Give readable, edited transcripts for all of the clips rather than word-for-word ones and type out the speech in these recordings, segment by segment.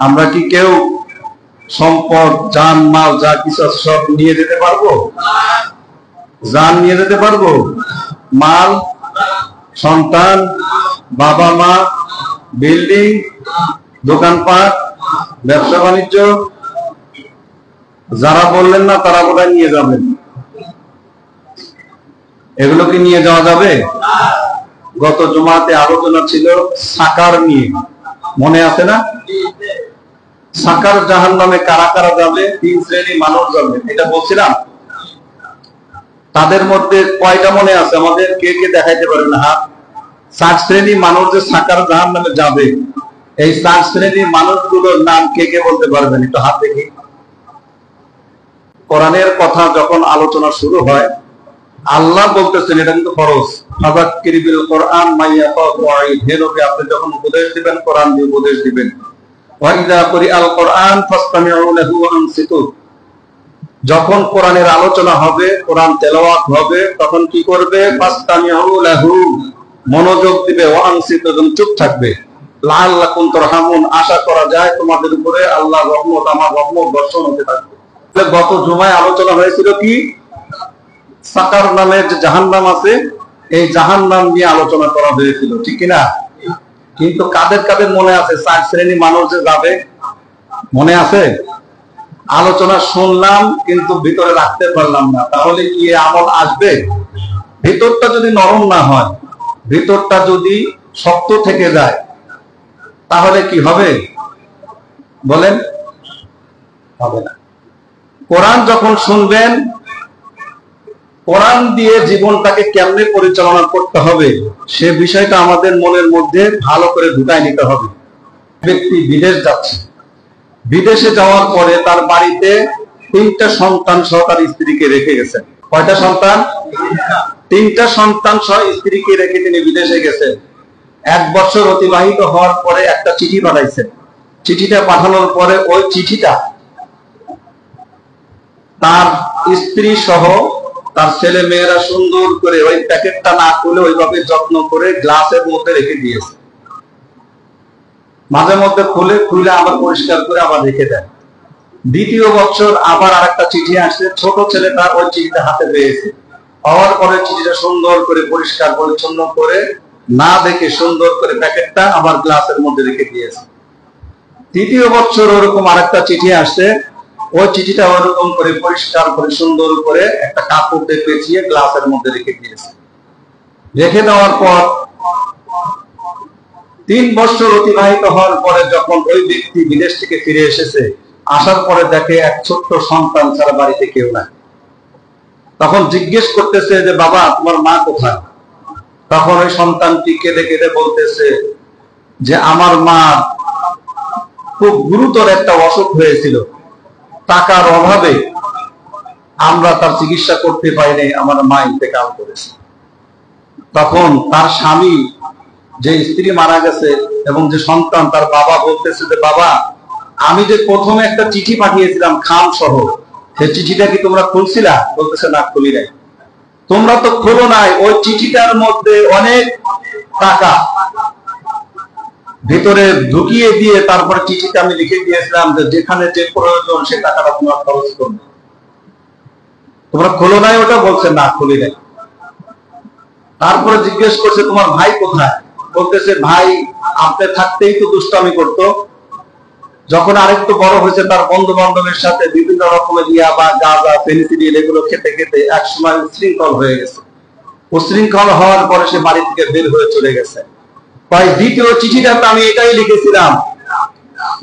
আমরা কি কেউ সম্পদ, জান মাল যা কিছু সব নিয়ে যেতে পারবো? জান নিয়ে যেতে পারবো? মাল, সন্তান, বাবা মা, বিল্ডিং, দোকানপাট, ব্যবসা বাণিজ্য, যারা বললেন না তারা বোধহয় নিয়ে যাবেন। এগুলো কি নিয়ে যাওয়া যাবে? গত জুমাতে আলোচনা ছিল সাকার নিয়ে, মনে আছে না? সাকার জাহান্নামে কারা কারা যাবে? 3 শ্রেণীর মানুষ যাবে, এটা বলছিলাম। তাদের মধ্যে কয়টা মনে আছে আমাদের? কে কে দেখাইতে পারেন হাত? 7 শ্রেণীর মানুষ যে সাকার জাহান্নামে যাবে, এই 7 শ্রেণীর মানুষগুলোর নাম কে কে বলতে পারবেন? একটু হাত দেখি। কোরআনের কথা যখন আলোচনা শুরু হয়, আল্লাহ বলতেছেন এটা কিন্তু ফরজ, ফাযাক্কির বিল কোরআন মাইয়াখাফু ওয়াঈদ। হে নবী, আপনি যখন উপদেশ দিবেন কোরআন দিয়ে উপদেশ দিবেন। ওয়া ইযা কুরিআল কোরআন ফাসতামিউ লাহু ওয়া আনসিতু। যখন কোরআনের আলোচনা হবে, কোরআন তেলাওয়াত হবে, তখন কি করবে? ফাসতামিউ লাহু, মনোযোগ দিবে, ওয়া আনসিতু, চুপ থাকবে। লাআল্লাকুম তুরহামুন, আশা করা যায় তোমাদের উপরে আল্লাহর রহমত, আমার রহমত বর্ষণ হতে থাকবে। গত জুমায় আলোচনা হয়েছিল কি? সাকার নামে যে জাহান্নাম আছে, এই জাহান্নাম নিয়ে আলোচনা করা হয়েছিল, ঠিক কিনা? কিন্তু কাদের কাদের মনে আছে 4 শ্রেণী মানুষ যে যাবে? মনে আছে? আলোচনা শুনলাম কিন্তু ভিতরে রাখতে পারলাম না। তাহলে কি আমল আসবে? ভিতরটা যদি নরম না হয়, ভিতরটা যদি শক্ত থেকে যায়, তাহলে কি হবে? বলেন, হবে না। কোরআন যখন শুনবেন, কোরআন দিয়ে জীবনটাকে কেমনে পরিচালনা করতে হবে সে বিষয়টা আমাদের মনের মধ্যে ভালো করে ঢুকায় নিতে হবে। ব্যক্তি বিদেশ যাচ্ছে, বিদেশে যাওয়ার পরে তার বাড়িতে 3টা সন্তান সহ তার স্ত্রীকে রেখে গেছেন। কয়টা সন্তান? 3টা সন্তান সহ স্ত্রীকে রেখে তিনি বিদেশে গেছেন। 1 বছর অতিবাহিত হওয়ার পরে একটা চিঠি পাঠাইছেন। চিঠিটা পাঠানোর পরে ওই চিঠিটা তার স্ত্রী সহ তার ছেলে মেয়েরা সুন্দর করে ওই প্যাকেটটা না খুলে ওইভাবে যত্ন করে গ্লাসের মধ্যে রেখে দিয়েছে। মাঝে মধ্যে খুলে আবার পরিষ্কার করে আবার রেখে দেয়। 2য় বছর আবার আরেকটা চিঠি আসছে, ছোট ছেলেটা ওই চিঠিটা হাতে পেয়েছে। পাওয়ার পরে চিঠিটা সুন্দর করে পরিষ্কার পরিচ্ছন্ন করে না দেখে সুন্দর করে প্যাকেটটা আবার গ্লাসের মধ্যে রেখে দিয়েছে। 3য় বছর ওরকম আরেকটা চিঠি আসছে, ওই চিঠিটা ওরকম করে পরিষ্কার করে সুন্দর করে একটা কাপড় দিয়ে পেঁচিয়ে গ্লাসের মধ্যে রেখে দিয়েছে। রেখে দেওয়ার পর 3 বছর অতিবাহিত হওয়ার পরে যখন ওই ব্যক্তি বিদেশ থেকে ফিরে এসেছে, আসার পরে দেখে এক ছোট্ট সন্তান ছাড়া বাড়িতে কেউ নাই। তখন জিজ্ঞেস করতেছে যে বাবা, তোমার মা কোথায়? তখন ওই সন্তানটি কেঁদে কেঁদে বলতেছে যে আমার মা খুব গুরুতর একটা অসুখ হয়েছিল, টাকার অভাবে আমরা তার চিকিৎসা করতে পারিনি, আমার মা ইন্তেকাল করেছে। তখন তার স্বামী, যে স্ত্রী মারা গেছে এবং যে সন্তান, তার বাবা বলতেছে যে বাবা, আমি যে প্রথমে একটা চিঠি পাঠিয়েছিলাম খাম সহ, সেই চিঠিটা কি তোমরা খুলছিলা? বলতেছে না, খুলি নাই। তোমরা তো খোলো নাই, ওই চিঠিটার মধ্যে অনেক টাকা ভিতরে ঢুকিয়ে দিয়ে তারপরে চিঠিতে আমি লিখে দিয়েছিলাম যে যেখানে যে প্রয়োজন সে টাকাটা তোমরা খরচ করবে। তোমরা খোলো নাই ওটা? বলছে না, খুলি নাই। তারপরে জিজ্ঞেস করছে তোমার ভাই কোথায়? বলতেছে ভাই আপনি থাকতেই তো দুষ্টামি করতো। যখন আরেকটু বড় হয়েছে, তার বন্ধু বান্ধবের সাথে বিভিন্ন রকমের ইয়াবা, গাঁজা, পেনিসিলিন এগুলো খেতে খেতে একসময় উশৃঙ্খল হয়ে গেছে। উশৃঙ্খল হওয়ার পরে সে বাড়ি থেকে বের হয়ে চলে গেছে। তাই 2য় চিঠিটাতে আমি এটাই লিখেছিলাম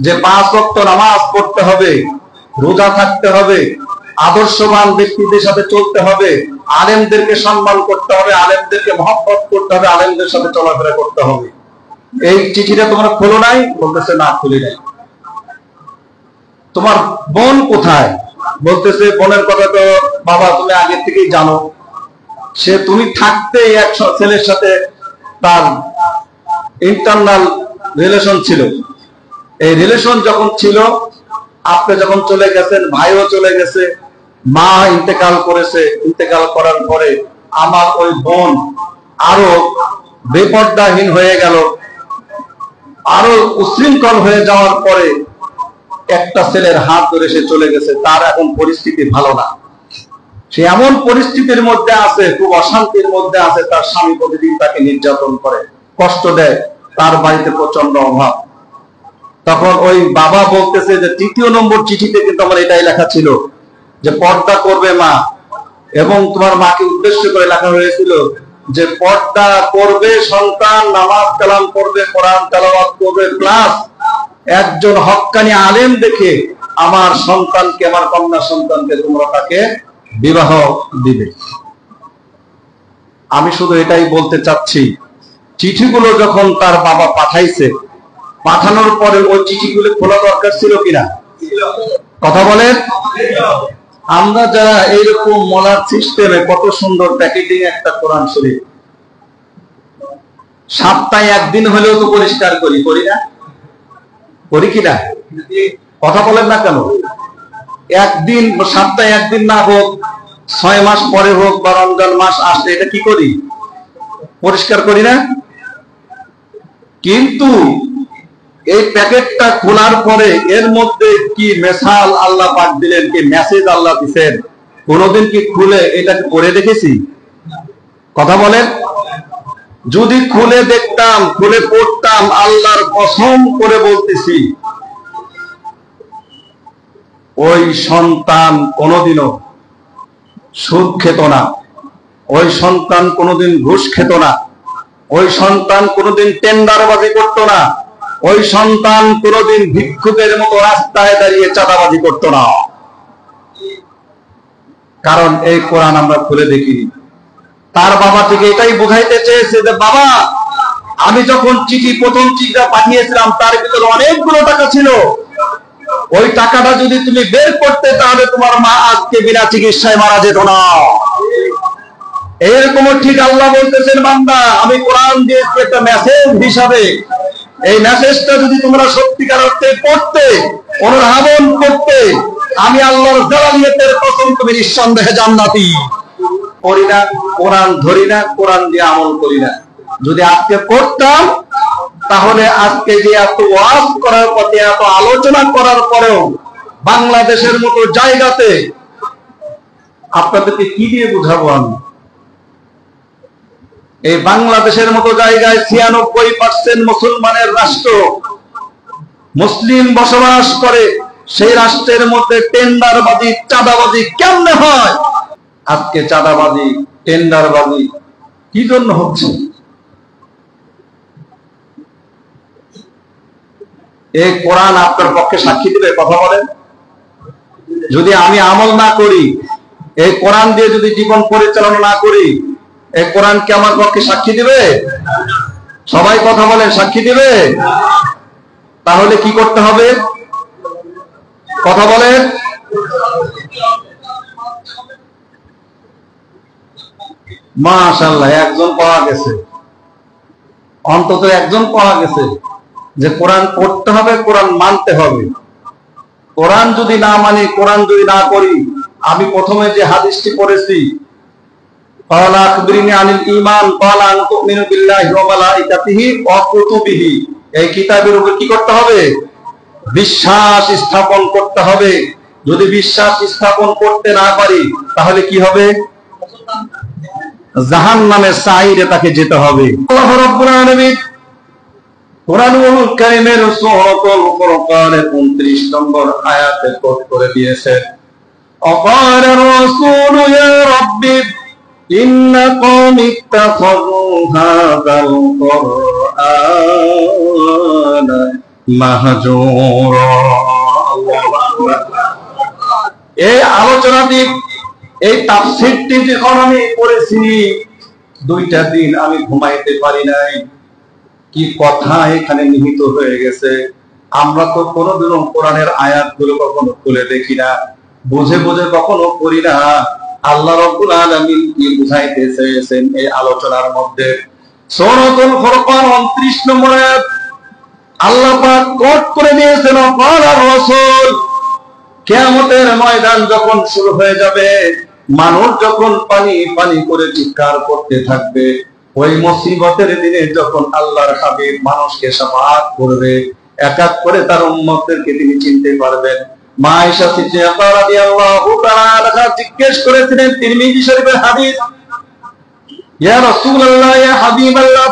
যে 5 ওয়াক্ত নামাজ পড়তে হবে, রোজা থাকতে হবে, আদর্শবান ব্যক্তিদের সাথে চলতে হবে, আলেমদেরকে সম্মান করতে হবে, আলেমদেরকে মহব্বত করতে হবে, আলেমদের সাথে চলাফেরা করতে হবে। এই চিঠিটা তোমরা খোলো নাই? বলতেছে না, খুলি নাই। তোমার বোন কোথায়? বলতেছে বোনের কথা তো বাবা তুমি আগে থেকেই জানো, সে তুমি থাকতে এক ছেলের সাথে তার ইন্টারনাল রিলেশন ছিল। এই রিলেশন যখন ছিল, আপনি যখন চলে গেছেন, ভাইও চলে গেছে, মা ইন্তেকাল করেছে। ইন্তেকাল করার পরে আমার ওই বোন আরো বেপর্দাহীন হয়ে গেল। আরো উশৃঙ্খল হয়ে যাওয়ার পরে একটা ছেলের হাত ধরে সে চলে গেছে, তার এখন পরিস্থিতি ভালো না, সে এমন পরিস্থিতির মধ্যে আছে, খুব অশান্তির মধ্যে আছে, তার স্বামী প্রতিদিন তাকে নির্যাতন করে, কষ্ট দেয়, তার বাড়িতে প্রচন্ড অভাব। তখন ওই বাবা বলতেছে যে ৩য় নম্বর চিঠিতে কিন্তু আমার এটাই লেখা ছিল যে পর্দা করবে মা, এবং তোমার মাকে উদ্দেশ্য করে লেখা হয়েছিল যে পর্দা করবে সন্তান, নামাজ কালাম করবে, কোরআন তেলাওয়াত করবে, প্লাস একজন হক্কানি আলেম দেখে আমার সন্তানকে, আমার কন্যা সন্তানকে তোমরা তাকে বিবাহ দিবে। আমি শুধু এটাই বলতে চাচ্ছি, চিঠিগুলো যখন তার বাবা পাঠাইছে, পাঠানোর পরে ওই চিঠিগুলো খোলা দরকার ছিল কিনা? কথা বলেন। আমরা যারা এইরকম মলার সিস্টেমে, কত সুন্দর প্যাকেটিং একটা কোরআন শরীফ, সপ্তাহে একদিন হলেও তো পরিষ্কার করি, করি না? করি কিনা? কথা বলেন না কেন? একদিন, সপ্তাহে একদিন না হোক, 6 মাস পরে হোক, বা রমজান মাস আসলে এটা কি করি? পরিষ্কার করি না? কিন্তু এই প্যাকেটটা খোলার পরে এর মধ্যে কি মেসাল আল্লাহ পাক দিলেন, কি মেসেজ আল্লাহ দিচ্ছেন, কোনদিন কি খুলে এটাকে পড়ে দেখেছি? কথা বলেন। যদি খুলে দেখতাম, খুলে পড়তাম, আল্লাহর কসম করে বলতেছি, ওই সন্তান কোনোদিনও সুদ খেত না, ওই সন্তান কোনোদিন ঘুষ খেত না, ওই সন্তান কোনোদিন টেন্ডারবাজি করতো না, ওই সন্তান কোনোদিন ভিক্ষুকের মতো রাস্তায় দাঁড়িয়ে চাঁদাবাজি করতো না। কারণ এই কোরআন আমরা খুলে দেখিনি। তার বাবা থেকে এটাই বোঝাইতে চেয়েছে যে বাবা, আমি যখন প্রথম চিঠিটা পাঠিয়েছিলাম, তার ভিতরে অনেকগুলো টাকা ছিল, ওই টাকাটা যদি তুমি বের করতে, তাহলে তোমার মা আজকে বিনা চিকিৎসায় মারা যেত না। এরকমও ঠিক আল্লাহ বলতেছেন, বান্দা, আমি কোরআন দিয়েছি একটা মেসেজ হিসাবে, এই মেসেজটা যদি তোমরা সত্যিকার অর্থে পড়তে, অনুধাবন করতে, আমি আল্লাহর জালালিয়াতের কসম তুমি নিঃসন্দেহে জান্নাতি। পড়ি না, কোরআন ধরি না, কোরআন দিয়ে আমল করি না। যদি আজকে করতাম, তাহলে আজকে যে এত ওয়াজ করার পথে, এত আলোচনা করার পরেও বাংলাদেশের মতো জায়গাতে আপনাদেরকে কি দিয়ে বুঝাবো আমি? এই বাংলাদেশের মতো জায়গায় 96% মুসলমানের রাষ্ট্র, মুসলিম বসবাস করে, সেই রাষ্ট্রের মধ্যে টেন্ডারবাজি, চাঁদাবাজি কেমনে হয়? আজকে চাঁদাবাজি, টেন্ডারবাজি কি জন্য হচ্ছে? এই কোরআন আপনার পক্ষে সাক্ষী দিবে? কথা বলেন। যদি আমি আমল না করি, এই কোরআন দিয়ে যদি জীবন পরিচালনা না করি, এই কোরআন কি আমার পক্ষে সাক্ষী দিবে? সবাই কথা বলেন, সাক্ষী দিবে? তাহলে কি করতে হবে? কথা বলেন। মাশাআল্লাহ, একজন পাওয়া গেছে, অন্তত একজন পাওয়া গেছে যে কোরআন পড়তে হবে, কোরআন মানতে হবে। কোরআন যদি না মানি, কোরআন যদি না করি, আমি প্রথমে যে হাদিসটি পড়েছি, ক্বালা আখবিরনি আনিল ঈমান, ক্বালা আন তুমিনু বিল্লাহি ওয়া মালাইকাতিহি ওয়া কুতুবিহি, এই কিতাবের উপর কি করতে হবে? বিশ্বাস স্থাপন করতে হবে। যদি বিশ্বাস স্থাপন করতে না পারি, তাহলে কি হবে? জাহান্নামের সাইরে তাকে যেতে হবে। আল্লাহ রাব্বুল আলামিন কোরআনুল কারীমের সূরাতুল ফুরকানের 29 নম্বর আয়াতে কোট করে দিয়েছেন, আকারা রাসূলু ইয়া রাব্বি ইন্না কওমি ইত্তাখাযু হাযাল কুরআনা মাহজুরা। এই আলোচনাটি, এই তাফসীরটি যখন আমি পড়েছি, 2টা দিন আমি ঘুমাইতে পারি নাই। কি কথা এখানে নিহিত হয়ে গেছে! আমরা তো কোনোদিনও কোরআনের আয়াতগুলো কখনো খুলে দেখি না, বুঝে বুঝে কখনো পড়ি না। আল্লাহ রাব্বুল আলামিন কি বুঝাইতে চেয়েছেন এই আলোচনার মধ্যে? সূরাতুল ফুরকান 29 নম্বর আয়াত আল্লাহ পাক কোট করে দিয়েছেন, আকারা রাসূল, কিয়ামতের ময়দান যখন শুরু হয়ে যাবে, মানুষ যখন পানি পানি করে চিৎকার করতে থাকবে, ওই মুসিবতের দিনে যখন আল্লাহর হাবিব মানুষকে শাফাআত করবে, এক এক করে তার উম্মতদেরকে তিনি চিনতে পারবেন। মা আয়েশা সিদ্দিকা রাদিয়াল্লাহু তাআলা জিজ্ঞেস করেছিলেন, তিরমিজি শরীফের হাদিস, ইয়া রাসূলুল্লাহ, ইয়া হাবিবাল্লাহ,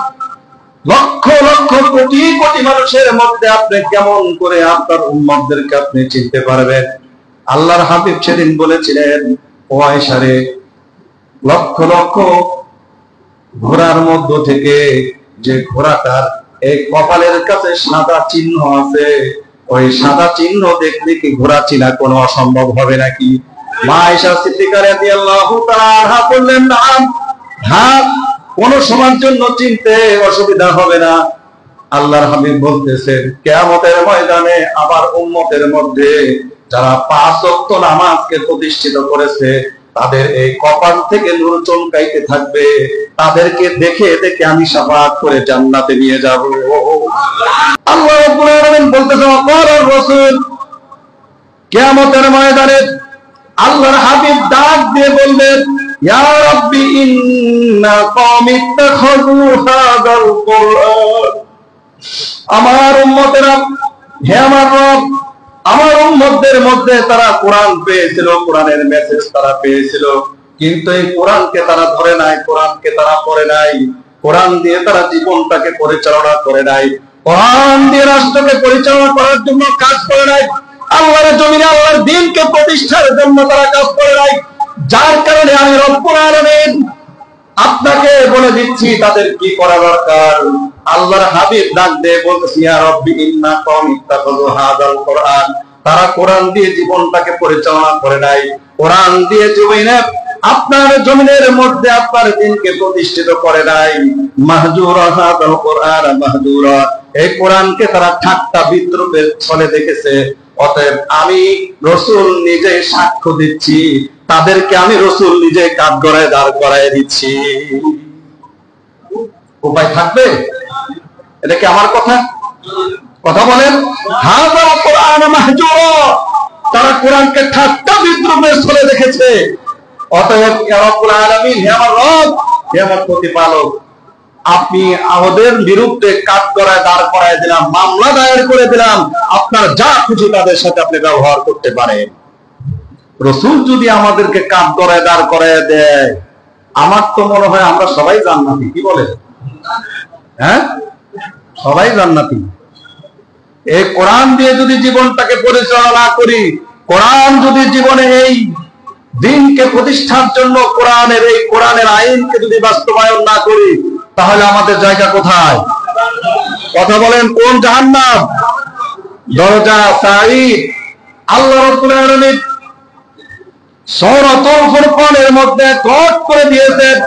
লক্ষ লক্ষ কোটি কোটি মানুষের মধ্যে আপনি কেমন করে আপনার উম্মতদেরকে আপনি চিনতে পারবেন? আল্লাহর হাবিব সেদিন বলেছিলেন, ও আয়েশা রে, লক্ষ লক্ষ ঘোড়ার মধ্য থেকে যে ঘোড়াটার এই কপালের কাছে সাদা চিহ্ন আছে, ওই সাদা চিহ্ন দেখলে কি ঘোড়া চিনা কোনো অসম্ভব হবে নাকি? মা আয়েশা সিদ্দিকা রাদিয়াল্লাহু তাআলা বললেন, নাম, হ্যাঁ, কোন সময়ের জন্য চিনতে অসুবিধা হবে না। আল্লাহর হাবিব বলতেছেন, কিয়ামতের ময়দানে আবার উম্মতের মধ্যে যারা 5 ওয়াক্ত নামাজকে প্রতিষ্ঠিত করেছে, তাদের এই কপাল থেকে নূর চমকাইতে থাকবে, তাদেরকে দেখে দেখে আমি শাফাআত করে জান্নাতে নিয়ে যাব। আল্লাহ রাব্বুল আলামিন বলতেছেন, ওয়াকার রাসূল, কিয়ামতের ময়দানে আল্লাহর হাবিব ডাক দিয়ে বলবেন, ইয়া রাব্বি ইন্না কওমি ইত্তাখাযু হাযাল কুরআন, আমার উম্মতেরা, হে আমার রব, আমার উম্মতদের মধ্যে তারা কোরআন পেয়েছিল, কোরআনের মেসেজ তারা পেয়েছিল, কিন্তু এই কোরআনকে তারা ধরে নাই, কোরআনকে তারা পড়ে নাই, কোরআন দিয়ে তারা জীবনটাকে পরিচালনা করে নাই, কোরআন দিয়ে রাষ্ট্রকে পরিচালনা করার জন্য কাজ করে নাই, আল্লাহর জমিনে আল্লাহর দ্বীনকে প্রতিষ্ঠার জন্য তারা কাজ করে নাই। যার কারণে আমি রব্বুল আলামিন আপনাকে বলে দিচ্ছি তাদের কি করা দরকার। আল্লাহর হাবিব ডাক দিয়ে বলতেছে, ইয়া রাব্বি ইন্না কওমি ইত্তাখাযু হাযাল কুরআন, তারা কোরআন দিয়ে জীবনটাকে পরিচালনা করে নাই, কোরআন দিয়ে জমিনে, আপনার জমিনের মধ্যে আপনার দ্বীনকে প্রতিষ্ঠিত করে নাই। মাহজুরা হাযাল কুরআন মাহজুরা, এই কোরআনকে তারা ঠাট্টা বিদ্রুপের ছলে দেখেছে। অতএব আমি রাসূল নিজে সাক্ষ্য দিচ্ছি, তাদেরকে আমি রাসূল নিজে কাঠগড়ায় দাঁড় করায় দিচ্ছি। উপায় থাকবে? এটা কি আমার কথা? কথা বলেন। হাযাল কুরআন মাহজুরা, তারা কোরআনকে ঠাট্টা বিদ্রুপের ছলে দেখেছে। অতএব ইয়া রাব্বুল আলামিন, হে আমার রব, হে আমার প্রতিপালক, আপনি আমাদের বিরুদ্ধে কাঠগড়ায় দাঁড় করায় দিলাম, মামলা দায়ের করে দিলাম, আপনার যা খুশি তাদের সাথে আপনি ব্যবহার করতে পারেন। রাসূল যদি আমাদেরকে কাঠগড়ায় দাঁড় করায় দেয়, আমার তো মনে হয় আমরা সবাই জান্নাতি। কি বলে? হ্যাঁ, সবাই জান্নাতি। এই কোরআন দিয়ে যদি জীবনটাকে পরিচালনা করি, কোরআন যদি জীবনে এই দ্বীনকে প্রতিষ্ঠার জন্য কোরআনের আইনকে যদি বাস্তবায়ন না করি, তাহলে আমাদের জায়গা কোথায়? কথা বলেন, কোন জাহান্নাম? দরজা সাঈদ। আল্লাহ রাব্বুল আলামিন সূরাতুল ফুরকানের মধ্যে কোট করে দিয়েছেন,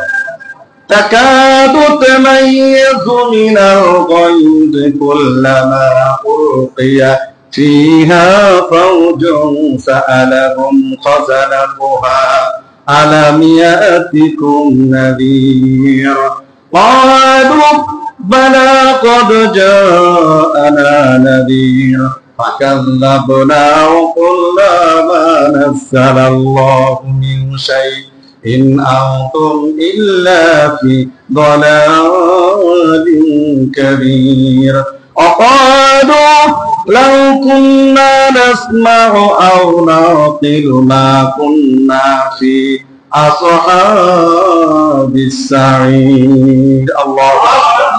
তাকাদু তামাইয়াযু মিনাল গায়যি কুল্লামা উলকিয়া ফিহা ফাওজুন সাআলাহুম খাযানাতুহা আলাম ইয়াতিকুম নাযীর قالوا بلى قد جاءنا نذير فكذبنا وقلنا ما نزل الله من شيء إن أنتم إلا في ضلال كبير وقالوا لو كنا نسمع أو نعقل ما كنا في আসহাবিস সাঈদ। আল্লাহু আকবার।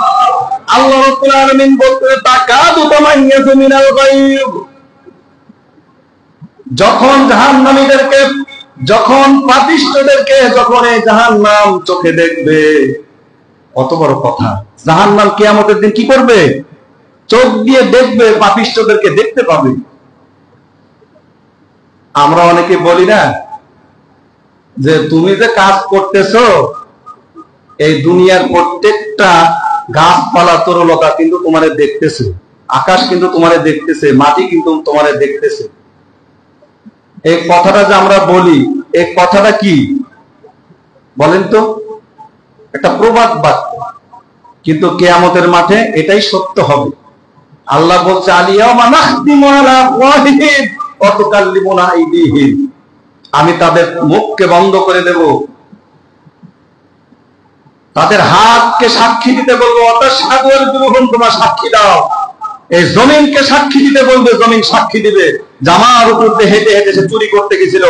আল্লাহ রাব্বুল আলামিন বলতে, তাকাদু তামাইয়াযু মিনাল গায়ব, যখন জাহান্নামীদেরকে, যখন পাপিষ্ঠদেরকে, যখন এই জাহান্নাম চোখে দেখবে, কত বড় কথা, জাহান্নাম কিয়ামতের দিন কি করবে? চোখ দিয়ে দেখবে, পাপিষ্ঠদেরকে দেখতে পাবে। আমরা অনেকে বলি না যে তুমি যে কাজ করতেছো, এই দুনিয়ার প্রত্যেকটা গাছপালা তরুলতা কিন্তু তোমারে দেখতেছে, আকাশ কিন্তু তোমারে দেখতেছে, মাটি কিন্তু তোমারে দেখতেছে। এই কথাটা যে আমরা বলি, এই কথাটা কি বলেন তো? একটা প্রবাদ বাক্য, কিন্তু কিয়ামতের মাঠে এটাই সত্য হবে। আল্লাহ বলছে, আলিয়াউমা নাখতিমু আলা আফওয়াহিহিম ওয়া তুকাল্লিমুনা আইদিহিম, আমি তাদের মুখকে বন্ধ করে দেব, তাদের হাতকে সাক্ষী দিতে বলবো, অর্থাৎ সাগর দুরুহুম, তোমরা সাক্ষী দাও। এই জমিনকে সাক্ষী দিতে বলবে, জমিন সাক্ষী দিবে যে আমার উপর দিয়ে হেঁটে হেঁটে সে চুরি করতে গেছিল,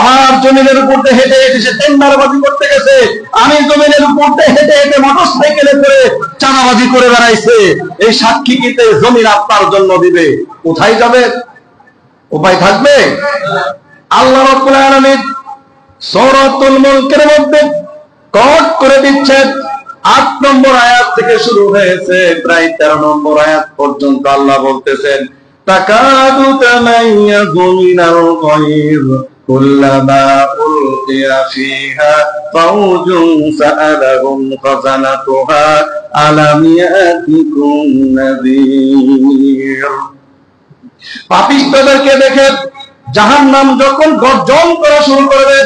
আমার জমিনের উপর দিয়ে হেঁটে হেঁটে সে টেন্ডারবাজি করতে গেছে, আমি জমিনের উপর দিয়ে হেঁটে হেঁটে মোটরসাইকেলে করে চাঁদাবাজি করে বেড়াইছে। এই সাক্ষী কিন্তু জমিন আপনার জন্য দিবে। কোথায় যাবে? উপায় থাকবে? আল্লাহ রাব্বুল আলামিন সূরাতুল মুলকের মধ্যে কট করে দিচ্ছেন 8 নম্বর আয়াত থেকে শুরু হয়েছে প্রায় 13 নম্বর আয়াত পর্যন্ত আল্লাহ বলতেছেন, তাকাদু তামাইয়াযু মিনাল গায়ব কুল্লামা উলকিয়া ফিহা ফাওজুন সাআলাহুম খাযানাতুহা আলাম ইয়াতিকুম নাযীর। পাপিষ্ঠদেরকে দেখে জাহান্নাম যখন গর্জন করা শুরু করবে,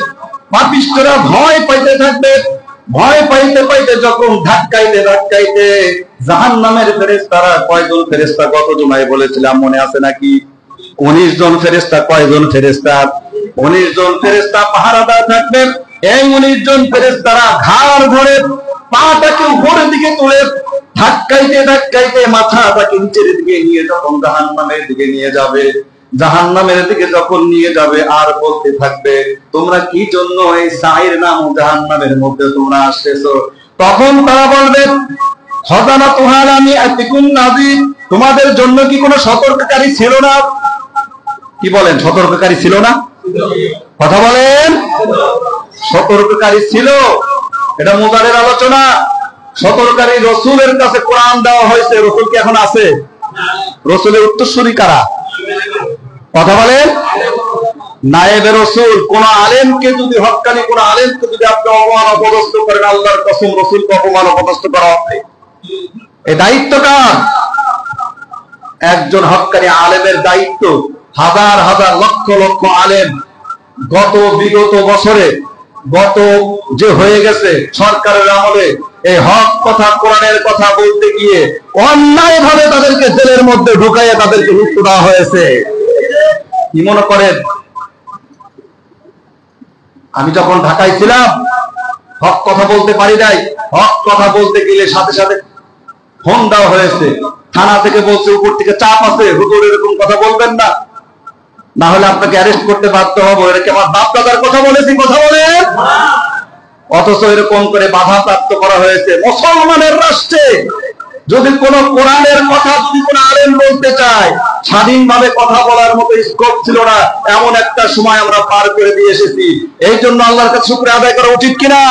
পাপিষ্ঠরা ভয় পাইতে থাকবে। ভয় পাইতে পাইতে যখন ধাক্কাইতে ধাক্কাইতে জাহান্নামের ফেরেশতারা, কয়জন ফেরেশতা গত জুমায় বলেছিলাম, মনে আছে নাকি? 19 জন ফেরেশতা। কয়জন ফেরেশতা? 19 জন ফেরেশতা পাহারাদার থাকবেন। এই 19 জন ফেরেশতারা ঘাড় ধরে পাটাকে উপরের দিকে তুলে ধাক্কাইতে ধাক্কাইতে মাথাটাকে নিচের দিকে নিয়ে যখন জাহান্নামের দিকে নিয়ে যাবে, জাহান্নামের দিকে যখন নিয়ে যাবে আর বলতে থাকবে, তোমরা কি জন্য এই সাইর নাম জাহান্নামের মধ্যে তোমরা আসতেছো? তখন তারা বলবে, খাযানাতুহা আলাম ইয়াতিকুম নাযীর, তোমাদের জন্য কি কোনো সতর্ককারী ছিল না? কি বলেন, সতর্ককারী ছিল না? কথা বলেন, সতর্ককারী ছিল। এটা মুজারের আলোচনা। সতর্ককারী রাসূলের কাছে কোরআন দেওয়া হয়েছে, রাসূল কি এখন আছে? রাসূলের উত্তরসূরি কারা? কথা বলেন, নায়েবে রাসূল। কোন আলেমকে যদি, হক্কানি কোন আলেমকে যদি আপনি অপমান অপদস্থ করেন, আল্লাহর কসম রাসূলকে অপমান অপদস্থ করা হবে। এই দায়িত্ব কার? একজন হক্কানি আলেমের দায়িত্ব। হাজার হাজার লক্ষ লক্ষ আলেম বিগত বছরে, গত যে হয়ে গেছে সরকারের আমলে, এই হক কথা, কোরআনের কথা বলতে গিয়ে অন্যায় ভাবে তাদেরকে জেলের মধ্যে ঢুকাইয়ে তাদেরকে মৃত্যু দেওয়া হয়েছে। কি মনে করেন, আমি যখন ঢাকায় ছিলাম হক কথা বলতে পারি নাই? হক কথা বলতে গেলে সাথে সাথে ফোন দেওয়া হয়েছে, থানা থেকে বলছে উপর থেকে চাপ আছে, হুজুর এরকম কথা বলবেন না, না হলে আপনাকে অ্যারেস্ট করতে বাধ্য হবো। এটা কি আমার বাপ দাদার কথা বলেছি? কথা বলে। অথচ এরকম করে বাধা প্রাপ্ত করা হয়েছে। মুসলমানের রাষ্ট্রে যদি কোন কোরআনের কথা যদি কোন আলেম বলতে চায়, স্বাধীনভাবে কথা বলার মতো স্কোপ ছিল না। এমন একটা সময় আমরা পার করে দিয়ে এসেছি। এই জন্য আল্লাহর কাছে শুকরিয়া আদায় করা উচিত কিনা?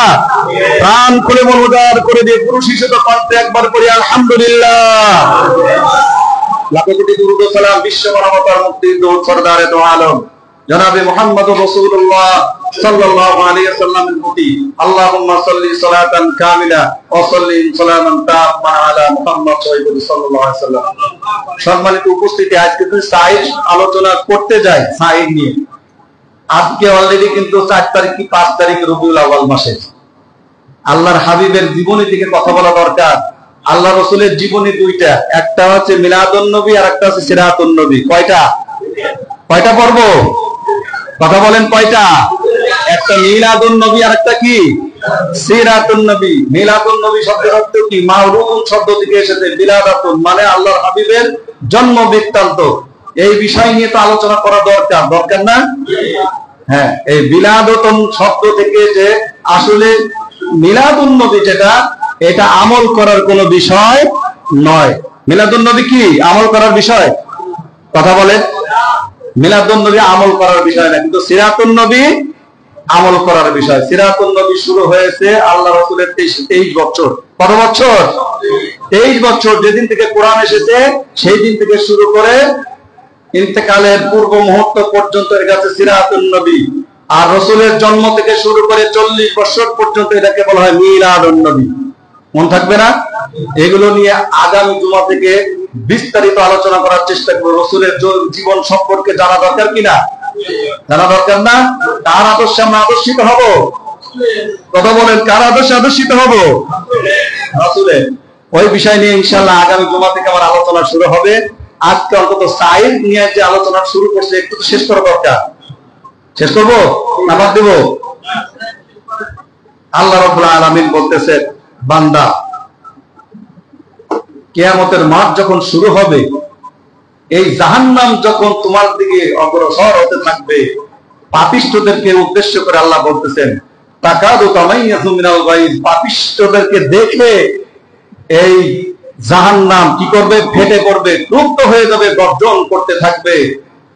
প্রাণ খুলে মন উজাড় করে দিয়ে পুরুষ হিসেবে কণ্ঠে একবার করি আলহামদুলিল্লাহ। লাখো কোটি দুরূদ ও সালাম বিশ্ব মানবতার মুক্তির দূত সরদারে দো আলম জনাবে মুহাম্মদুর রাসূলুল্লাহ সাল্লাল্লাহু আলাইহি ওয়াসাল্লামের প্রতি আল্লাহুম্মা সাল্লি সালাতান কামিলা ওয়া সাল্লিম সালামান তাম্মান আলা মুহাম্মদ সাল্লাল্লাহু আলাইহি ওয়াসাল্লাম। সম্মানিত উপস্থিতি, আজকে কিন্তু সাইদ আলোচনা করতে যাই, সাইদ নিয়ে। আজকে অলরেডি কিন্তু 4 তারিখ কি 5 তারিখ রবিউল আউয়াল মাসে। আল্লাহর হাবিবের জীবনী থেকে কথা বলা দরকার। আল্লাহ রাসূলের জীবনী দুইটা, একটা হচ্ছে মিলাদুন নবী আর একটা হচ্ছে সিরাতুন নবী। কয়টা? কয়টা পর্ব? কথা বলেন, কয়টা? একটা মিলাদুন নবী আর একটা কি সিরাতুন নবী। মিলাদুন নবী শব্দের অর্থ কি? মাউলুদুন শব্দ থেকে এসেছে, মিলাদাতুন মানে আল্লাহর হাবিবের জন্ম বৃত্তান্ত। এই বিষয় নিয়ে তো আলোচনা করা দরকার, দরকার না? হ্যাঁ, এই মিলাদুন শব্দ থেকে যে আসলে মিলাদুন নবী যেটা, এটা আমল করার কোনো বিষয় নয়। মিলাদুন নবী কি আমল করার বিষয়? কথা বলে। মিলাদুন নবী আমল করার বিষয় না, কিন্তু সিরাতুন নবী আমল করার বিষয়। সিরাতুন নবী শুরু হয়েছে আল্লাহ রাসূলের 23 বছর। কত বছর? 23 বছর। যেদিন থেকে কোরআন এসেছে সেই দিন থেকে শুরু করে ইন্তেকালের পূর্ব মুহূর্ত পর্যন্ত এর কাছে সিরাতুন নবী। আর রাসূলের জন্ম থেকে শুরু করে 40 বছর পর্যন্ত এটাকে বলা হয় মিলাদুন নবী। মন থাকবে না? এগুলো নিয়ে আগামী জুমা থেকে বিস্তারিত আলোচনা করার চেষ্টা করব। রাসূলের জীবন সম্পর্কে জানা দরকার কিনা? জানা দরকার না? কার আদর্শে আমরা আদর্শিত হব? কথা বলেন, কার আদর্শে আদর্শিত হব? রাসূলের। ওই বিষয় নিয়ে ইনশাআল্লাহ আগামী জুমা থেকে আমার আলোচনা শুরু হবে। আজকে অন্তত সাইদ নিয়ে যে আলোচনা শুরু করছে একটু তো শেষ করা দরকার। শেষ করবো না বাদ দেব? আল্লাহ রাব্বুল আলামিন বলতেছেন, বান্দা কিয়ামতের মাঠ যখন শুরু হবে এই জাহান্নাম যখন তোমার দিকে অগ্রসর হতে থাকবে, পাপিষ্ঠদেরকে উদ্দেশ্য করে আল্লাহ বলতেছেন, তাকাদু তামাইয়াজু মিনাল গায়জ, পাপিষ্ঠদেরকে দেখে এই জাহান্নাম কি করবে? ফেটে পড়বে, ক্রুদ্ধ হয়ে যাবে, গর্জন করতে থাকবে।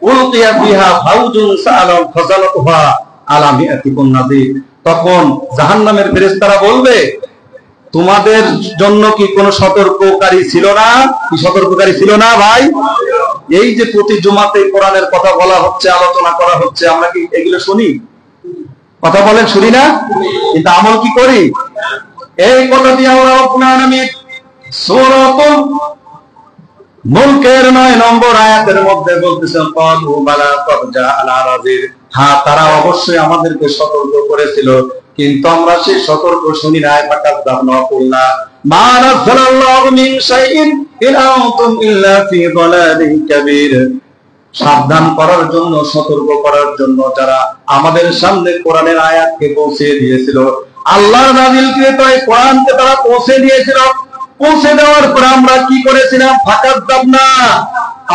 উলকিয়া ফিহা ফাউজুন সাআলাম ফাযালাতুহা আলা মিআতিকুন নাযীর। তখন জাহান্নামের ফেরেশতারা বলবে, তোমাদের জন্য কি কোনো সতর্ককারী ছিল না? কি সতর্ককারী ছিল না ভাই? এই যে প্রতি জুমাতে কোরআনের কথা বলা হচ্ছে, আলোচনা করা হচ্ছে, আমরা কি এগুলো শুনি? কথা বলেন, শুনি না? কিন্তু আমল কি করি? এই কথা দিয়ে আমরা রব্বুল আলামিন সূরাতুল মুলকের 9 নম্বর আয়াতের মধ্যে বলতেছেন, ক্বালু বালা ক্বাদ জাআনা নাযীর। হ্যাঁ, তারা অবশ্যই আমাদেরকে সতর্ক করেছিল, কিন্তু আমরা সেই সতর্ক শুনি নাই। ফাকাযযাবনা কুল্লা মা নাযালাল্লাহু মিন শাইইন ইন আনতুম ইল্লা ফি দালালিন কাবীর। সাবধান করার জন্য, সতর্ক করার জন্য যারা আমাদের সামনে কোরআনের আয়াতকে পৌঁছে দিয়েছিল, আল্লাহর নাযিলকৃত এই কোরআনকে তারা পৌঁছে দিয়েছিল, পৌঁছে দেওয়ার পর আমরা কি করেছিলাম? ফাকাযযাবনা,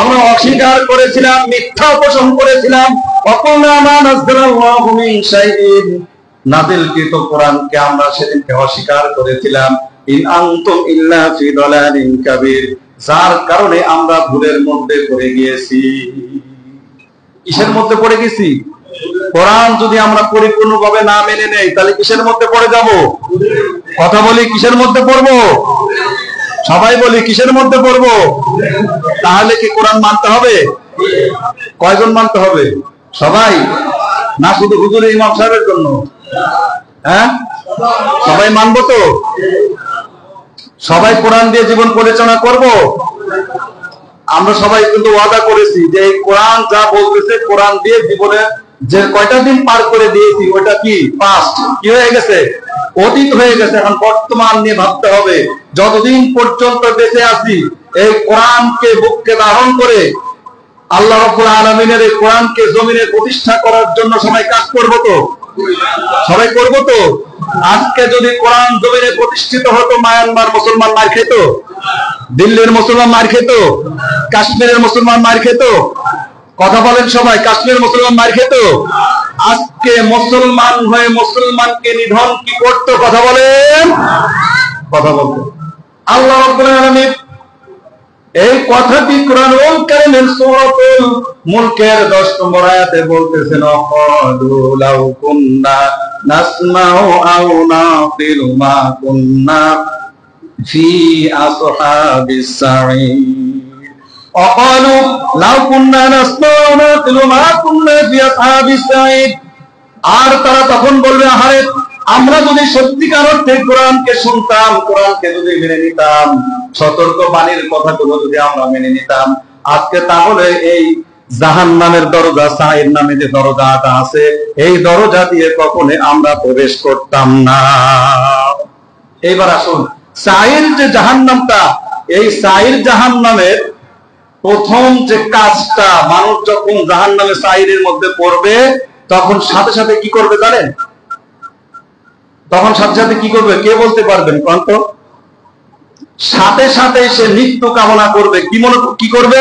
আমরা অস্বীকার করেছিলাম, মিথ্যা পোষণ করেছিলাম। ওয়াকুলনা মা নাযালাল্লাহু মিন শাইইন, নাযিলকৃত কোরআনকে আমরা সেদিনকে অস্বীকার করেছিলাম। ইন আনতুম ইল্লা ফি দালালিন কাবীর, যার কারণে আমরা ভুলের মধ্যে পড়ে গিয়েছি। কিসের মধ্যে পড়ে গেছি? কোরআন যদি আমরা পরিপূর্ণভাবে না মেনে নেই, তাহলে কিসের মধ্যে পড়ে যাব? কথা বলি, কিসের মধ্যে পড়বো? সবাই বলি, কিসের মধ্যে পড়বো? তাহলে কি কোরআন মানতে হবে? কয়জন মানতে হবে? সবাই না শুধু হুজুর ইমাম সাহেবের জন্য? হ্যাঁ, সবাই মানবো তো? সবাই কোরআন দিয়ে জীবন পরিচালনা করব? আমরা সবাই কিন্তু ওয়াদা করেছি যে এই কোরআন যা বলতেছে, কোরআন দিয়ে জীবনে যে কয়টা দিন পার করে দিয়েছি ওটা কি পাস্ট, কি হয়ে গেছে? অতীত হয়ে গেছে। এখন বর্তমান নিয়ে ভাবতে হবে। যতদিন পর্যন্ত বেঁচে আছি, এই কোরআনকে বুকে ধারণ করে আল্লাহ রাব্বুল আলামিনের এই কোরআনকে জমিনে প্রতিষ্ঠা করার জন্য সবাই কাজ করব তো? সবাই করব তো? আজকে যদি কোরআন জমিনে প্রতিষ্ঠিত হতো, মায়ানমার মুসলমান মার খেত, দিল্লির মুসলমান মার খেত, কাশ্মীরের মুসলমান মার খেত। কথা বলেন সবাই, কাশ্মীরের মুসলমান মার খেত। আজকে মুসলমান হয়ে মুসলমানকে নিধন কি করতো? কথা বলেন, কথা বলতো। আল্লাহ রাব্বুল আলামিন এই কথাটি কোরআনুল কারীমের সূরাতুল মুলকের 10 নম্বর আয়াতে বলতেছেন, ক্বালু লাউ কুন্না নাসমাউ আও নাকিলু মা কুন্না ফি আসহাবিস সাঈর। ক্বালু লাউ কুন্না নাসমাউ আও নাকিলু মা কুন্না ফি আসহাবিস সাঈর। আর তারা তখন বলবে, আহারে, আমরা যদি সত্যিকার অর্থে কোরআনকে শুনতাম, কোরআনকে যদি মেনে নিতাম, সতর্ক বাণীর কথাগুলো যদি আমরা মেনে নিতাম, আজকে তাহলে এই জাহান্নামের দরজা, সাঈর নামে যে দরজাটা আছে, এই দরজা দিয়ে কখনো আমরা প্রবেশ করতাম না। এইবার আসুন, সাঈর যে জাহান্নামটা, এই সাঈর জাহান্নামের প্রথম যে কাজটা, মানুষ যখন জাহান্নামে সাঈরের মধ্যে পড়বে, তখন সাথে সাথে কি করবে জানেন? তখন সাথে সাথে কি করবে? কে বলতে পারবেন? কন্ত সাথে সাথে সে মৃত্যু কামনা করবে। কি করবে?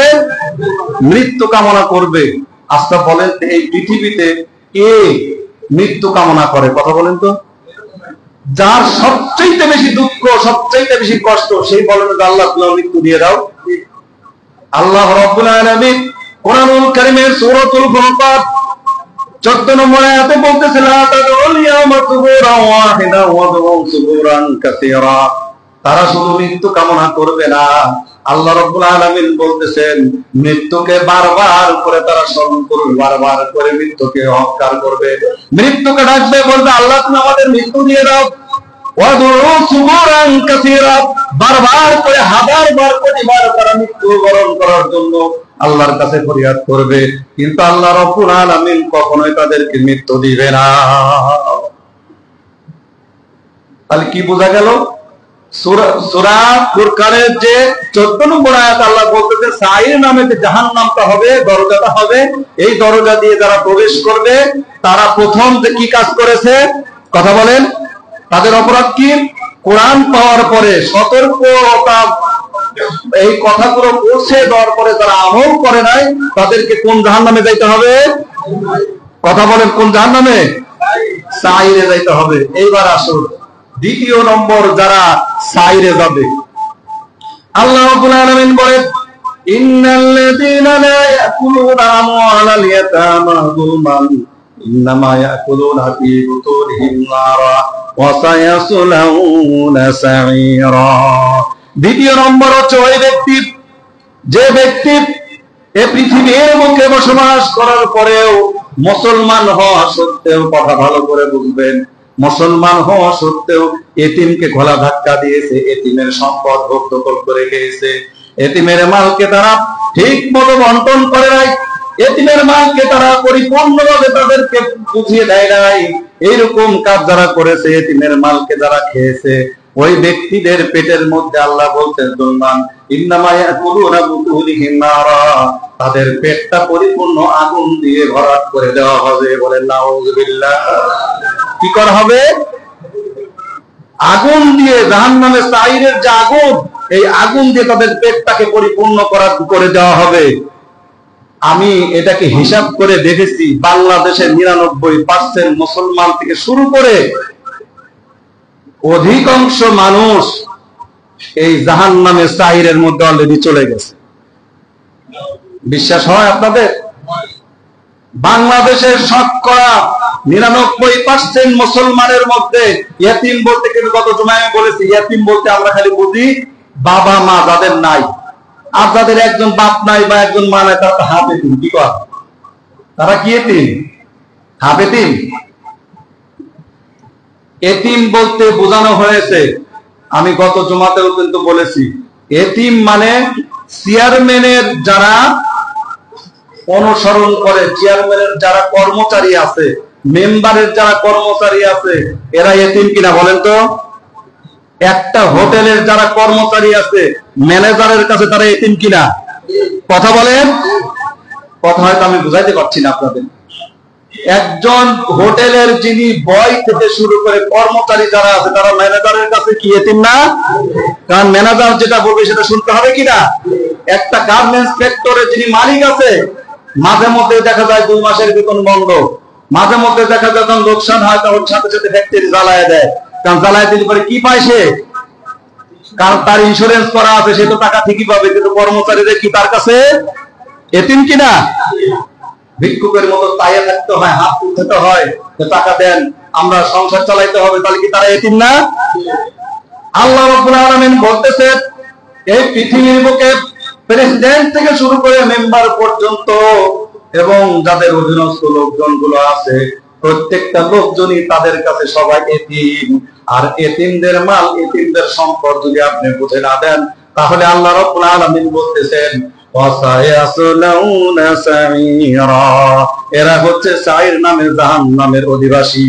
মৃত্যু কামনা করবে। আচ্ছা বলেন, এই পৃথিবীতে কে মৃত্যু কামনা করে? কথা বলেন তো। যার সবচেয়ে বেশি দুঃখ, সবচেয়ে বেশি কষ্ট, সেই বলেন আল্লাহ তুমি মৃত্যু দিয়ে দাও। আল্লাহ রাব্বুল আলামিন কোরআনুল কারীমের সূরাতুল ফুরকান 14 নম্বর আয়াতে বলতেছে, লা তাদউল ইয়াওমা সুবুরান ওয়াহিদা ওয়াদউ সুবুরান কাসীরা। তারা শুধু মৃত্যু কামনা করবে না, আল্লাহ রাব্বুল আলামিন বলতেছেন মৃত্যুকে বারবার করে তারা স্মরণ করবে, বারবার করে মৃত্যুকে অহংকার করবে, মৃত্যুকে ডাকবে, বলবে আল্লাহ তুমি আমাদের মৃত্যু দিয়ে দাও। ওয়াদউ সুবুরান কাসীরা, বারবার করে হাজার বার কোটিবার তারা মৃত্যু বরণ করার জন্য আল্লাহর কাছে ফরিয়াদ করবে, কিন্তু আল্লাহ রাব্বুল আলামিন কখনোই তাদেরকে মৃত্যু দিবে না। তাহলে কি বোঝা গেল? সূরা ফুরকানের যে 14 নম্বর আয়াত আল্লাহ বলতেছে সাঈর নামে যে জাহান্নামটা হবে, দরজাটা হবে, এই দরজা দিয়ে যারা প্রবেশ করবে, তারা প্রথম যে কি কাজ করেছে? কথা বলেন, তাদের অপরাধ কি? কোরআন পাওয়ার পরে, সতর্কতা এই কথাগুলো পৌঁছে দেওয়ার পরে যারা আমল করে নাই তাদেরকে কোন জাহান্নামে যাইতে হবে? কথা বলেন, কোন জাহান্নামে? সাইরে যাইতে হবে। এইবার আসুন দ্বিতীয় নম্বর যারা সাইরে যাবে, আল্লাহ রাব্বুল আলামিন বলেন ইন্নাল্লাযীনা লা ইয়াকুলুনা আমওয়ালাল ইয়াতামা যুলমান ইন্নামা ইয়াকুলুনা ফী বুতুনিহিম নারা ওয়া সায়াসলাউনা সাঈরা। দ্বিতীয় নম্বর হচ্ছে ওই ব্যক্তি, যে ব্যক্তি এই পৃথিবীর মুখে বসবাস করার পরেও মুসলমান হওয়া সত্ত্বেও, কথা ভালো করে বুঝবেন, মুসলমান হওয়া সত্ত্বেও এতিমকে গলা ধাক্কা দিয়েছে, এতিমের সম্পদ ভোগ দখল করে খেয়েছে, এতিমের মালকে তারা ঠিক মতো বন্টন করে নাই, এতিমের মালকে তারা পরিপূর্ণভাবে তাদেরকে বুঝিয়ে দেয় নাই, এইরকম কাজ যারা করেছে, এতিমের মালকে যারা খেয়েছে, ওই ব্যক্তিদের পেটের মধ্যে আল্লাহ বলতেন যুলমান ইন্নামা ইয়াকুলুনা বুতুনিহিম নারা, তাদের পেটটা পরিপূর্ণ আগুন দিয়ে ভরাট করে দেওয়া হবে। বলেন নাউযুবিল্লাহ। কি করা হবে? আগুন দিয়ে, জাহান্নামে সাইরের যে আগুন, এই আগুন দিয়ে তাদের পেটটাকে পরিপূর্ণ করে দেওয়া হবে। আমি এটাকে হিসাব করে দেখেছি, বাংলাদেশের ৯৯% মুসলমান থেকে শুরু করে অধিকাংশ মানুষ এই জাহান্নামে সাইরের মধ্যে অলরেডি চলে গেছে। বিশ্বাস হয় আপনাদের? বাংলাদেশের শতকরা ৯৯% মুসলমানের মধ্যে ইয়েতিম বলতে, কিন্তু গত জুমায় আমি বলেছি, ইয়েতিম বলতে আমরা খালি বুঝি বাবা মা যাদের নাই, আর যাদের একজন বাপ নাই বা একজন মা নাই তারা হাফ এতিম। কি কর? তারা কি এতিম? হাফ এতিম। এতিম বলতে বোঝানো হয়েছে, আমি গত জুমাতেও কিন্তু বলেছি, এতিম মানে চেয়ারম্যানের যারা অনুসরণ করে, চেয়ারম্যানের যারা কর্মচারী আছে, মেম্বারের যারা কর্মচারী আছে, এরা এতিম কিনা বলেন তো? একটা হোটেলের যারা কর্মচারী আছে, ম্যানেজারের কাছে তারা এতিম কিনা? কথা বলেন। কথা হয়তো আমি বুঝাইতে পারছি না আপনাদের। একজন হোটেলের যিনি বয় থেকে শুরু করে কর্মচারী যারা আছে, তারা ম্যানেজারের কাছে কি এতিম না? কারণ ম্যানেজার যেটা বলবে সেটা শুনতে হবে কিনা? একটা গার্মেন্টস ফ্যাক্টরির যিনি মালিক আছে, মাঝে মধ্যে দেখা যায় 2 মাসের বেতন বন্ধ, মাঝে মধ্যে দেখা যায় যখন লোকসান হয় তখন সাথে সাথে ফ্যাক্টরি জ্বালায় দেয়। কারণ জ্বালায় দিলে পরে কি পায় সে? কারণ তার ইন্স্যুরেন্স করা আছে, সে তো টাকা ঠিকই পাবে, কিন্তু কর্মচারীদের কি তার কাছে এতিম কিনা? ভিক্ষুকের মতো তাইয়ে থাকতে হয়, হাত তুলতে হয়, টাকা দেন, আমরা সংসার চালাইতে হবে, তাহলে কি তারা এতিম না? আল্লাহ রাব্বুল আলামিন বলতেছেন এই পৃথিবীর বুকে প্রেসিডেন্ট থেকে শুরু করে মেম্বার পর্যন্ত এবং যাদের অধীনস্থ লোকজন গুলো আছে, প্রত্যেকটা লোকজনই তাদের কাছে সবাই এতিম। আর এতিমদের মাল, এতিমদের সম্পদ যদি আপনি বুঝে না দেন, তাহলে আল্লাহ রাব্বুল আলামিন বলতেছেন এরা হচ্ছে সাইর নামে জাহান্নামের অধিবাসী।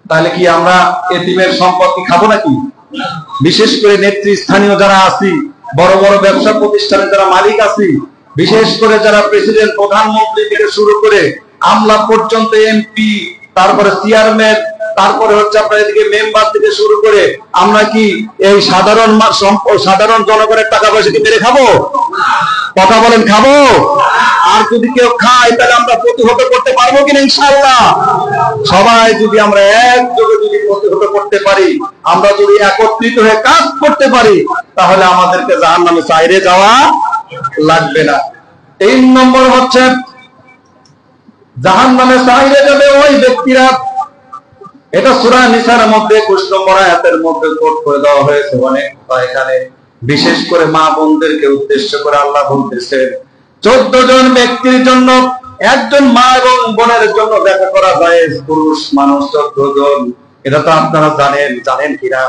তাহলে কি আমরা এতিমের সম্পত্তি খাবো নাকি? বিশেষ করে নেতৃস্থানীয় যারা আছি, বড় বড় ব্যবসা প্রতিষ্ঠানে যারা মালিক আছি, বিশেষ করে যারা প্রেসিডেন্ট, প্রধানমন্ত্রী থেকে শুরু করে আমলা পর্যন্ত, এমপি, তারপরে চেয়ারম্যান, তারপরে হচ্ছে আপনার এদিকে মেম্বার থেকে শুরু করে, আমরা কি এই সাধারণ জনগণের টাকা পয়সা কি মেরে খাবো? কথা বলেন, খাবো? আর যদি কেউ খায় তাহলে আমরা প্রতিহত করতে পারবো কিনা? ইনশাআল্লাহ। সবাই যদি আমরা একযোগে যদি প্রতিহত করতে পারি, আমরা যদি একত্রিত হয়ে কাজ করতে পারি, তাহলে আমাদেরকে জাহান্নামে সাইরে যাওয়া লাগবে না। 3 নম্বর হচ্ছে জাহান্নামে সাইরে যাবে ওই ব্যক্তিরা, এটা সূরা নিসার মধ্যে 21 নম্বর আয়াতের মধ্যে কোট করে দেওয়া হয়েছে অনেক। এখানে বিশেষ করে মা বোনদেরকে উদ্দেশ্য করে আল্লাহ বলতেছেন 14 জন ব্যক্তির জন্য, একজন মা এবং বোনের জন্য দেখা করা যায় পুরুষ মানুষ 14 জন। এটা তো আপনারা জানেন কিনা?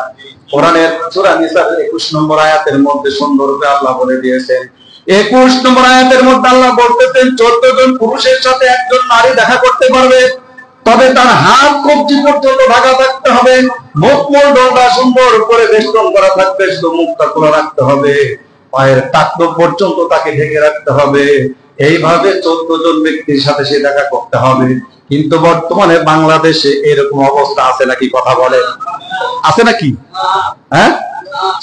কোরআনের সূরা নিসার 21 নম্বর আয়াতের মধ্যে সুন্দরভাবে আল্লাহ বলে দিয়েছেন। 21 নম্বর আয়াতের মধ্যে আল্লাহ বলতেছেন 14 জন পুরুষের সাথে একজন নারী দেখা করতে পারবে, তবে তার হাত কবজি পর্যন্ত ঢাকা থাকতে হবে, মুখমণ্ডলটা সুন্দর করে বেষ্টন করা থাকবে, শুধু মুখটা খোলা রাখতে হবে, পায়ের টাকনো পর্যন্ত তাকে ঢেকে রাখতে হবে। এইভাবে 14 জন ব্যক্তির সাথে সে দেখা করতে হবে। কিন্তু বর্তমানে বাংলাদেশে এরকম অবস্থা আছে নাকি? কথা বলেন, আছে নাকি? হ্যাঁ,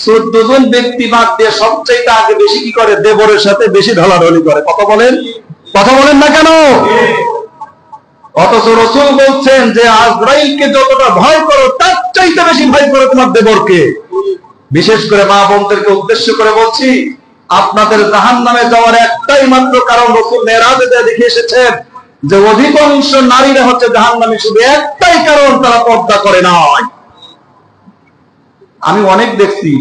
14 জন ব্যক্তি বাদ দিয়ে সবচেয়ে আগে বেশি কি করে? দেবরের সাথে বেশি ঢলাঢলি করে। কথা বলেন না কেন? অথচ রাসূল বলছেন যে আজরাইলকে যতটা ভয় করো তার চাইতে বেশি ভয় করো তোমার দেবরকে। বিশেষ করে মা বোনদেরকে উদ্দেশ্য করে বলছি, আপনাদের জাহান্নামে যাওয়ার একটাই মাত্র কারণ রাসূল মেরাজে দেখে এসেছেন যে অধিকাংশ নারীরা হচ্ছে জাহান্নামী, শুধু একটাই কারণ, তারা পর্দা করে নাই। আমি অনেক দেখছি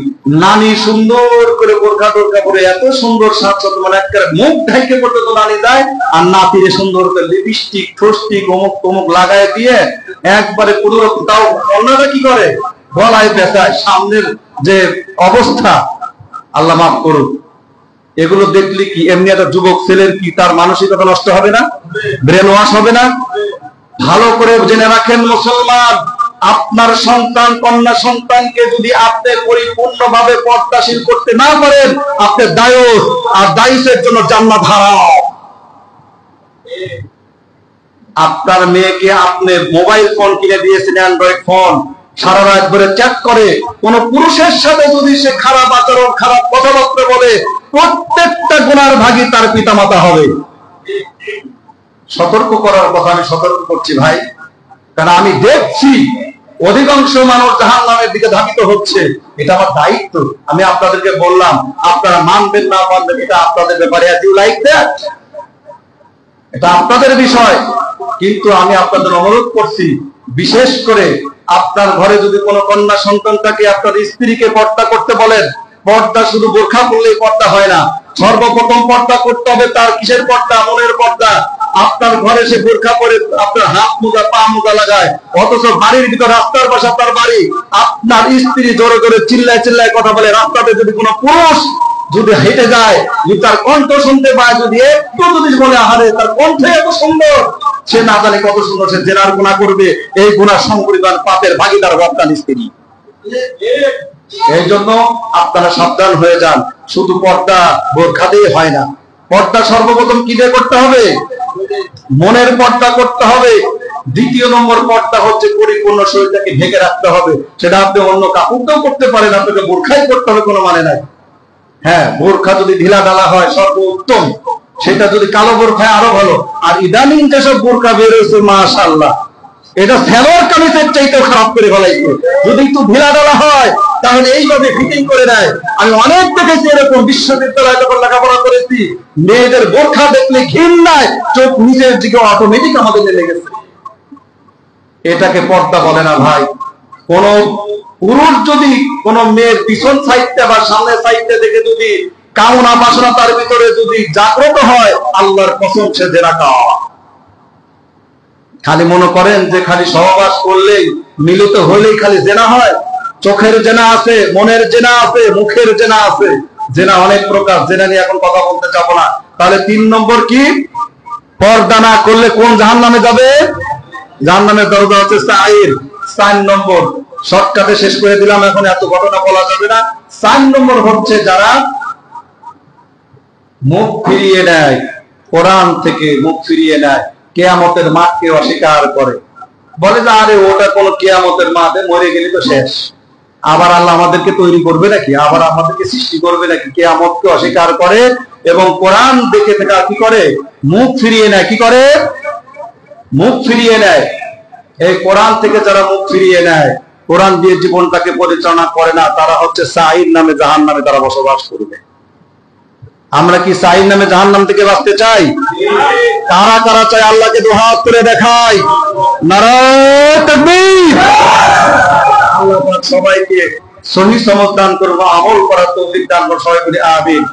নানি সুন্দর করে বোরখা টোরখা পরে এত সুন্দর সাজসজ্জা, মানে একেবারে মুখ ঢাইকে পর্যন্ত নানি যায়, আর নাতিরে সুন্দর করে লিপস্টিক ঠোস্টিক অমুক তমুক লাগায় দিয়ে একবারে কোনোরকম, তাও অন্যরা কি করে? গলায় পেঁচায়। সামনের যে অবস্থা, আল্লাহ মাফ করুক, এগুলো দেখলে কি এমনি একটা যুবক ছেলের কি তার মানসিকতা নষ্ট হবে না? ব্রেন ওয়াশ হবে না? ভালো করে জেনে রাখেন মুসলমান, আপনার সন্তান কন্যা সন্তানকে যদি আপনি পরিপূর্ণভাবে পর্দাশীল করতে না পারেন, আপনার দায়স আর দায়িসের জন্য জান্নাত হারাম। আপনার মেয়েকে আপনি মোবাইল ফোন কিনে দিয়েছেন, অ্যান্ড্রয়েড ফোন, সারা রাত ধরে চ্যাট করে, কোন পুরুষের সাথে যদি সে খারাপ আচরণ খারাপ কথাবার্তা বলে, প্রত্যেকটা গুনার ভাগী তার পিতামাতা হবে। সতর্ক করার কথা আমি সতর্ক করছি ভাই, কারণ আমি দেখছি অধিকাংশ মানুষ জাহান্নামের দিকে ধাবিত হচ্ছে। এটা আমার দায়িত্ব। আমি আপনাদেরকে বললাম, আপনারা মানবেন না মানবেন এটা আপনাদের ব্যাপারে, as you like that, এটা আপনাদের বিষয়। কিন্তু আমি আপনাদের অনুরোধ করছি, বিশেষ করে আপনার ঘরে যদি কোনো কন্যা সন্তান থাকে, আপনার স্ত্রীকে পর্দা করতে বলেন। পর্দা শুধু বোরখা পরলেই পর্দা হয় না, সর্বপ্রথম পর্দা করতে হবে তার কিসের পর্দা? মনের পর্দা। আপনার ঘরে সে বোরখা পরে আপনার হাত মোজা পা মোজা লাগায়, অথচ বাড়ির ভিতর রাস্তার পাশে আপনার বাড়ি, আপনার স্ত্রী জোরে জোরে চিল্লায় চিল্লায় কথা বলে। রাস্তাতে যদি কোনো পুরুষ যদি হেঁটে যায়, যদি তার কণ্ঠ শুনতে পায়, যদি একটু যদি বলে আহারে তার কণ্ঠে এত সুন্দর, সে না জানে কত সুন্দর, সে জেনার গুনাহ করবে। এই গুনাহ সম্পরিমাণ পাপের ভাগীদার আপনার স্ত্রী। এই জন্য আপনারা সাবধান হয়ে যান। শুধু পর্দা বোরখা দিয়ে হয় না, পর্দা সর্বপ্রথম কি দিয়ে করতে হবে? মনের পর্দা করতে হবে। দ্বিতীয় নম্বর পর্দা হচ্ছে পরিপূর্ণ শরীরটাকে ঢেকে রাখতে হবে। সেটা আপনি অন্য কাপড়টাও করতে পারেন, আপনাকে বোরখাই করতে হবে, কোনো মানে নাই। হ্যাঁ, বোরখা যদি ঢিলা ঢালা হয় সর্বোত্তম, সেটা যদি কালো বোরখায় আরো ভালো। আর ইদানিং যেসব বোরখা বের হয়েছে মাশাআল্লাহ, এটা সালোয়ার কামিজের চাইতেও খারাপ করে ফেলাইছে। যদি একটু ঢিলা ঢালা হয় তাহলে এইভাবে ফিটিং করে দেয়। আমি অনেক দেখেছি এরকম, বিশ্ববিদ্যালয়ে যখন লেখাপড়া করেছি, মেয়েদের বোরখা দেখলে ঘৃণায় চোখ নিচের দিকে অটোমেটিক আমাদের নেমে গেছে। এটাকে পর্দা বলে না ভাই। কোন পুরুষ যদি কোন মেয়ের পিছন সাইডটা বা সামনের সাইডটা দেখে যদি কামনা বাসনা তার ভিতরে যদি জাগ্রত হয়, আল্লাহর কসম সে জেনাকার। খালি মনে করেন যে খালি সহবাস করলেই, মিলিত হলেই খালি জেনা হয়? চোখের জেনা আছে, মনের জেনা আছে, মুখের জেনা আছে। জেনা অনেক প্রকার, জেনা নিয়ে এখন কথা বলতে যাব না। তাহলে 3 নম্বর কি? পর্দা না করলে কোন জাহান্নামে যাবে? জাহান্নামের দরজা হচ্ছে সাইর। 4 নম্বর শর্টকাটে শেষ করে দিলাম, এখন এত ঘটনা বলা যাবে না। 4 নম্বর হচ্ছে যারা মুখ ফিরিয়ে নেয়, কোরআন থেকে মুখ ফিরিয়ে নেয়, কিয়ামতের মাঠকে অস্বীকার করে, বলে যে আরে ওটা কোন কিয়ামতের মাঠে, মরে গেলে তো শেষ। আবার আল্লাহ আমাদেরকে তৈরি করবে নাকি? আবার আমাদেরকে সৃষ্টি করবে নাকি? কিয়ামতকে অস্বীকার করে এবং কোরআন দেখে থেকে কি করে? মুখ ফিরিয়ে নেয়। কি করে? মুখ ফিরিয়ে নেয়। এই কোরআন থেকে যারা মুখ ফিরিয়ে নেয়, কোরআন দিয়ে জীবনটাকে পরিচালনা করে না, তারা হচ্ছে সাইর নামে জাহান্নামে তারা বসবাস করবে। আমরা কি সাইর নামে জাহান্নাম থেকে বাঁচতে চাই? কারা কারা চাই? আল্লাহকে দুহাত করে দেখাই, নারায়ে তাকবীর। আল্লাহ পাক সবাইকে সহি সমঝ দান করবো, আমল করার তৌফিক দান করুন। সবাই বলি আমিন।